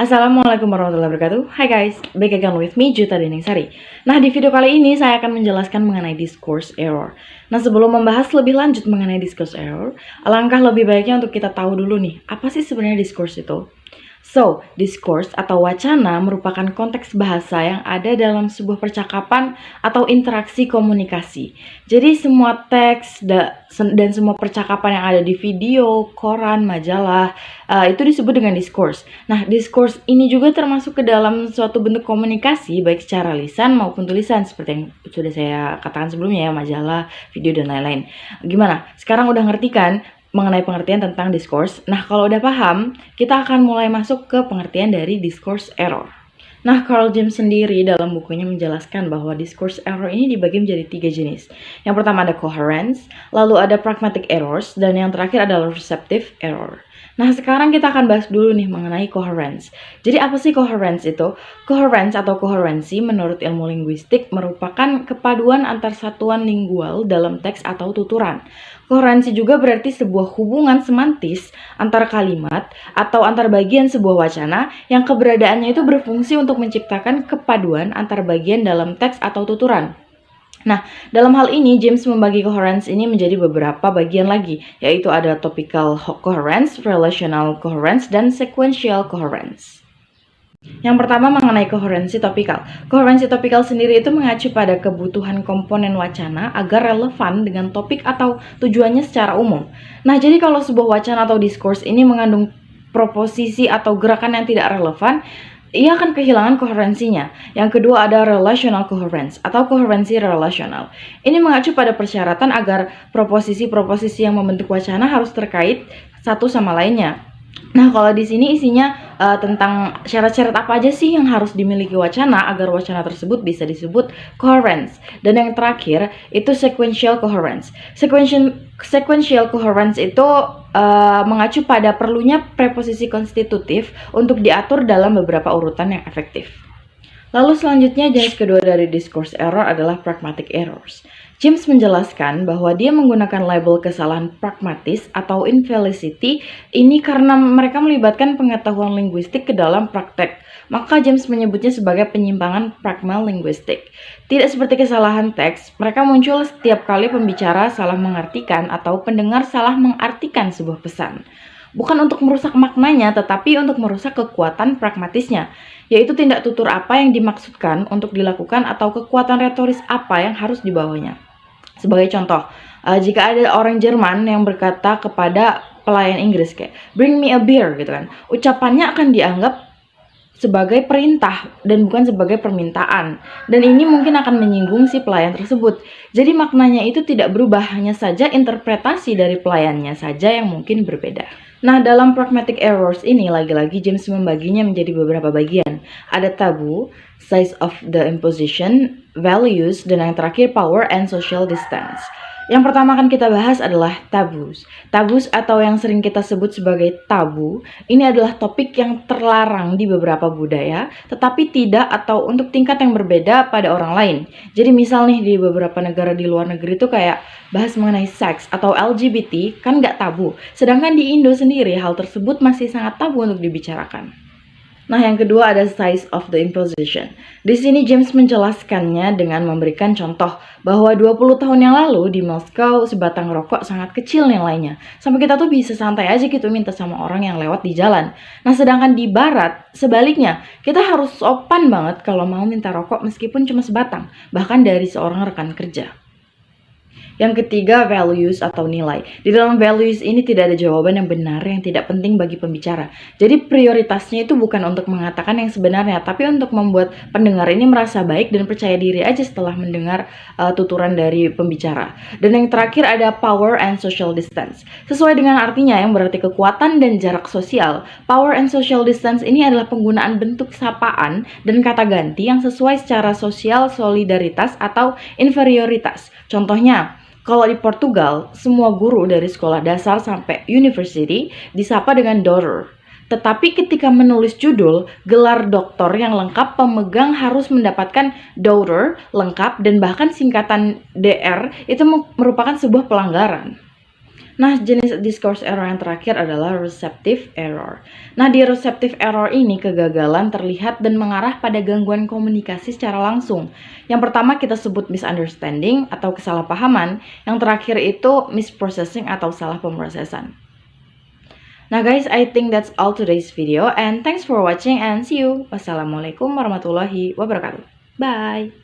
Assalamualaikum warahmatullahi wabarakatuh. Hai guys, back again with me Juta Deningsari. Nah, di video kali ini saya akan menjelaskan mengenai discourse error. Nah, sebelum membahas lebih lanjut mengenai discourse error, alangkah lebih baiknya untuk kita tahu dulu nih, apa sih sebenarnya discourse itu? So, discourse atau wacana merupakan konteks bahasa yang ada dalam sebuah percakapan atau interaksi komunikasi. Jadi semua teks dan semua percakapan yang ada di video, koran, majalah, itu disebut dengan discourse. Nah, discourse ini juga termasuk ke dalam suatu bentuk komunikasi baik secara lisan maupun tulisan seperti yang sudah saya katakan sebelumnya ya, majalah, video, dan lain-lain. Gimana? Sekarang udah ngerti kan mengenai pengertian tentang discourse? Nah, kalau udah paham, kita akan mulai masuk ke pengertian dari discourse error. Nah, Carl James sendiri dalam bukunya menjelaskan bahwa discourse error ini dibagi menjadi 3 jenis. Yang pertama ada coherence, lalu ada pragmatic errors, dan yang terakhir adalah receptive error. Nah, sekarang kita akan bahas dulu nih mengenai coherence. Jadi apa sih coherence itu? Coherence atau koherensi menurut ilmu linguistik merupakan kepaduan antar satuan lingual dalam teks atau tuturan. Koherensi juga berarti sebuah hubungan semantis antar kalimat atau antar bagian sebuah wacana yang keberadaannya itu berfungsi untuk menciptakan kepaduan antar bagian dalam teks atau tuturan. Nah, dalam hal ini James membagi coherence ini menjadi beberapa bagian lagi, yaitu ada topical coherence, relational coherence, dan sequential coherence. Yang pertama mengenai koherensi topikal. Koherensi topikal sendiri itu mengacu pada kebutuhan komponen wacana agar relevan dengan topik atau tujuannya secara umum. Nah, jadi kalau sebuah wacana atau discourse ini mengandung proposisi atau gerakan yang tidak relevan, ia akan kehilangan koherensinya. Yang kedua ada relational coherence atau koherensi relasional. Ini mengacu pada persyaratan agar proposisi-proposisi yang membentuk wacana harus terkait satu sama lainnya. Nah, kalau di sini isinya tentang syarat-syarat apa aja sih yang harus dimiliki wacana agar wacana tersebut bisa disebut coherence. Dan yang terakhir itu sequential coherence. Sequential coherence itu mengacu pada perlunya preposisi konstitutif untuk diatur dalam beberapa urutan yang efektif. Lalu selanjutnya jenis kedua dari discourse error adalah pragmatic errors. James menjelaskan bahwa dia menggunakan label kesalahan pragmatis atau infelicity ini karena mereka melibatkan pengetahuan linguistik ke dalam praktek. Maka James menyebutnya sebagai penyimpangan pragma linguistik. Tidak seperti kesalahan teks, mereka muncul setiap kali pembicara salah mengartikan atau pendengar salah mengartikan sebuah pesan. Bukan untuk merusak maknanya, tetapi untuk merusak kekuatan pragmatisnya, yaitu tindak tutur apa yang dimaksudkan untuk dilakukan atau kekuatan retoris apa yang harus dibawanya. Sebagai contoh, jika ada orang Jerman yang berkata kepada pelayan Inggris kayak "bring me a beer" gitu kan, ucapannya akan dianggap sebagai perintah dan bukan sebagai permintaan, dan ini mungkin akan menyinggung si pelayan tersebut. Jadi maknanya itu tidak berubah, hanya saja interpretasi dari pelayannya saja yang mungkin berbeda. Nah, dalam pragmatic errors ini lagi-lagi James membaginya menjadi beberapa bagian. Ada tabu, size of the imposition, values, dan yang terakhir power and social distance. Yang pertama akan kita bahas adalah tabus. Tabus atau yang sering kita sebut sebagai tabu, ini adalah topik yang terlarang di beberapa budaya, tetapi tidak atau untuk tingkat yang berbeda pada orang lain. Jadi misal nih di beberapa negara di luar negeri itu kayak bahas mengenai seks atau LGBT kan nggak tabu. Sedangkan di Indo sendiri hal tersebut masih sangat tabu untuk dibicarakan. Nah, yang kedua ada size of the imposition. Di sini James menjelaskannya dengan memberikan contoh bahwa 20 tahun yang lalu di Moskow sebatang rokok sangat kecil nilainya. Sampai kita tuh bisa santai aja gitu minta sama orang yang lewat di jalan. Nah, sedangkan di barat sebaliknya, kita harus sopan banget kalau mau minta rokok meskipun cuma sebatang, bahkan dari seorang rekan kerja. Yang ketiga, values atau nilai. Di dalam values ini tidak ada jawaban yang benar yang tidak penting bagi pembicara. Jadi prioritasnya itu bukan untuk mengatakan yang sebenarnya, tapi untuk membuat pendengar ini merasa baik dan percaya diri aja setelah mendengar tuturan dari pembicara. Dan yang terakhir ada power and social distance. Sesuai dengan artinya yang berarti kekuatan dan jarak sosial, power and social distance ini adalah penggunaan bentuk sapaan dan kata ganti yang sesuai secara sosial, solidaritas atau inferioritas. Contohnya, kalau di Portugal, semua guru dari sekolah dasar sampai university disapa dengan daughter. Tetapi ketika menulis judul, gelar doktor yang lengkap pemegang harus mendapatkan daughter lengkap dan bahkan singkatan DR itu merupakan sebuah pelanggaran. Nah, jenis discourse error yang terakhir adalah receptive error. Nah, di receptive error ini kegagalan terlihat dan mengarah pada gangguan komunikasi secara langsung. Yang pertama kita sebut misunderstanding atau kesalahpahaman, yang terakhir itu misprocessing atau salah pemrosesan. Nah guys, I think that's all today's video and thanks for watching and see you. Wassalamualaikum warahmatullahi wabarakatuh. Bye.